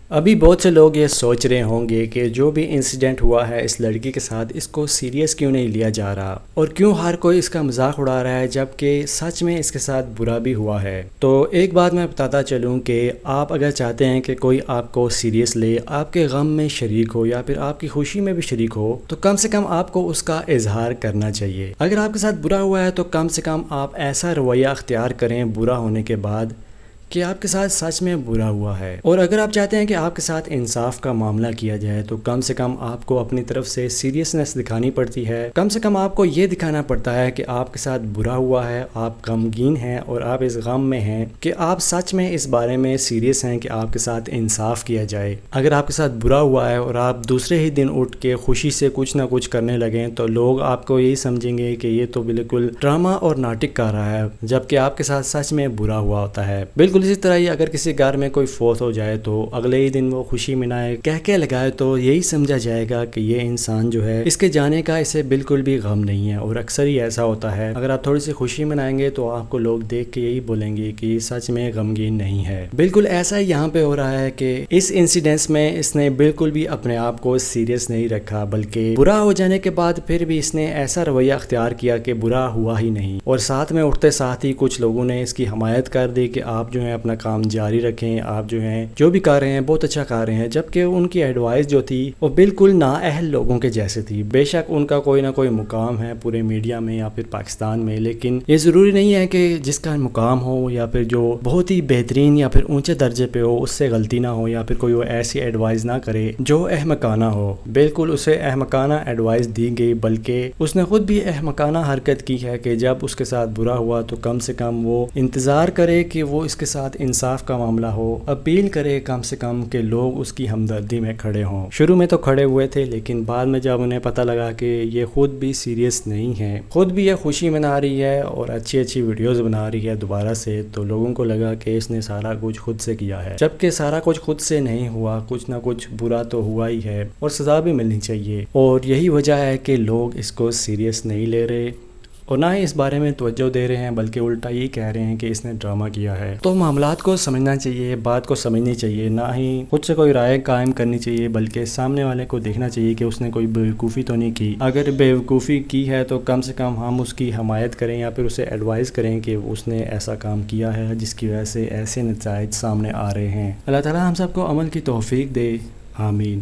ابھی بہت سے لوگ یہ سوچ رہے ہوں گے کہ جو بھی انسیڈنٹ ہوا ہے اس لڑکی کے ساتھ اس کو سیریس کیوں نہیں لیا جا رہا اور کیوں ہر کوئی اس کا مذاق اڑا رہا ہے، جبکہ سچ میں اس کے ساتھ برا بھی ہوا ہے۔ تو ایک بات میں بتاتا چلوں کہ آپ اگر چاہتے ہیں کہ کوئی آپ کو سیریس لے، آپ کے غم میں شریک ہو یا پھر آپ کی خوشی میں بھی شریک ہو، تو کم سے کم آپ کو اس کا اظہار کرنا چاہیے۔ اگر آپ کے ساتھ برا ہوا ہے تو کم سے کم آپ ایسا رویہ اختیار کریں برا ہونے کے بعد کہ آپ کے ساتھ سچ میں برا ہوا ہے۔ اور اگر آپ چاہتے ہیں کہ آپ کے ساتھ انصاف کا معاملہ کیا جائے تو کم سے کم آپ کو اپنی طرف سے سیریسنس دکھانی پڑتی ہے۔ کم سے کم آپ کو یہ دکھانا پڑتا ہے کہ آپ کے ساتھ برا ہوا ہے، آپ غمگین ہیں اور آپ اس غم میں ہیں کہ آپ سچ میں اس بارے میں سیریس ہیں کہ آپ کے ساتھ انصاف کیا جائے۔ اگر آپ کے ساتھ برا ہوا ہے اور آپ دوسرے ہی دن اٹھ کے خوشی سے کچھ نہ کچھ کرنے لگیں تو لوگ آپ کو یہی سمجھیں گے کہ یہ تو بالکل ڈرامہ اور ناٹک کر رہا ہے، جبکہ آپ کے ساتھ سچ میں برا ہوا ہوتا ہے۔ بالکل اسی طرح ہی اگر کسی گھر میں کوئی فوت ہو جائے تو اگلے ہی دن وہ خوشی منائے، کہہ لگائے، تو یہی سمجھا جائے گا کہ یہ انسان جو ہے اس کے جانے کا اسے بالکل بھی غم نہیں ہے، اور اکثر ہی ایسا ہوتا ہے۔ اگر آپ تھوڑی سی خوشی منائیں گے تو آپ کو لوگ دیکھ کے یہی بولیں گے کہ یہ سچ میں غمگین نہیں ہے۔ بالکل ایسا ہی یہاں پہ ہو رہا ہے کہ اس انسیڈنس میں اس نے بالکل بھی اپنے آپ کو سیریس نہیں رکھا، بلکہ برا ہو جانے کے بعد پھر بھی اس نے ایسا رویہ اختیار کیا کہ برا ہوا ہی نہیں، اور ساتھ میں اٹھتے ساتھ ہی کچھ لوگوں نے اس کی حمایت کر دی کہ آپ جو ہے اپنا کام جاری رکھیں، آپ جو ہیں جو بھی کر رہے ہیں بہت اچھا کر رہے ہیں، جبکہ ان کی ایڈوائس جو تھی وہ بالکل نااہل لوگوں کے جیسے تھی۔ بے شک ان کا کوئی نہ کوئی مقام ہے پورے میڈیا میں یا پھر پاکستان میں، لیکن یہ ضروری نہیں ہے کہ جس کا مقام ہو یا پھر جو بہت ہی بہترین یا پھر اونچے درجے پہ ہو اس سے غلطی نہ ہو، یا پھر کوئی وہ ایسی ایڈوائس نہ کرے جو احمقانہ ہو۔ بالکل اسے احمقانہ ایڈوائس دی گئی، بلکہ اس نے خود بھی احمقانہ حرکت کی ہے کہ جب اس کے ساتھ برا ہوا تو کم سے کم وہ انتظار کرے کہ وہ اس کے ساتھ انصاف کا معاملہ ہو، اپیل کرے کم سے کم کہ لوگ اس کی ہمدردی میں کھڑے ہوں۔ شروع میں تو کھڑے ہوئے تھے، لیکن بعد میں جب انہیں پتہ لگا کہ یہ خود بھی سیریس نہیں ہے، خود بھی یہ خوشی منا رہی ہے اور اچھی اچھی ویڈیوز بنا رہی ہے دوبارہ سے، تو لوگوں کو لگا کہ اس نے سارا کچھ خود سے کیا ہے، جبکہ سارا کچھ خود سے نہیں ہوا، کچھ نہ کچھ برا تو ہوا ہی ہے اور سزا بھی ملنی چاہیے۔ اور یہی وجہ ہے کہ لوگ اس کو سیریس نہیں لے رہے اور نہ ہی اس بارے میں توجہ دے رہے ہیں، بلکہ الٹا یہ کہہ رہے ہیں کہ اس نے ڈرامہ کیا ہے۔ تو معاملات کو سمجھنا چاہیے، بات کو سمجھنی چاہیے، نہ ہی خود سے کوئی رائے قائم کرنی چاہیے، بلکہ سامنے والے کو دیکھنا چاہیے کہ اس نے کوئی بیوقوفی تو نہیں کی۔ اگر بیوقوفی کی ہے تو کم سے کم ہم اس کی حمایت کریں یا پھر اسے ایڈوائز کریں کہ اس نے ایسا کام کیا ہے جس کی وجہ سے ایسے نتائج سامنے آ رہے ہیں۔ اللہ تعالی ہم سب کو عمل کی توفیق دے، آمین۔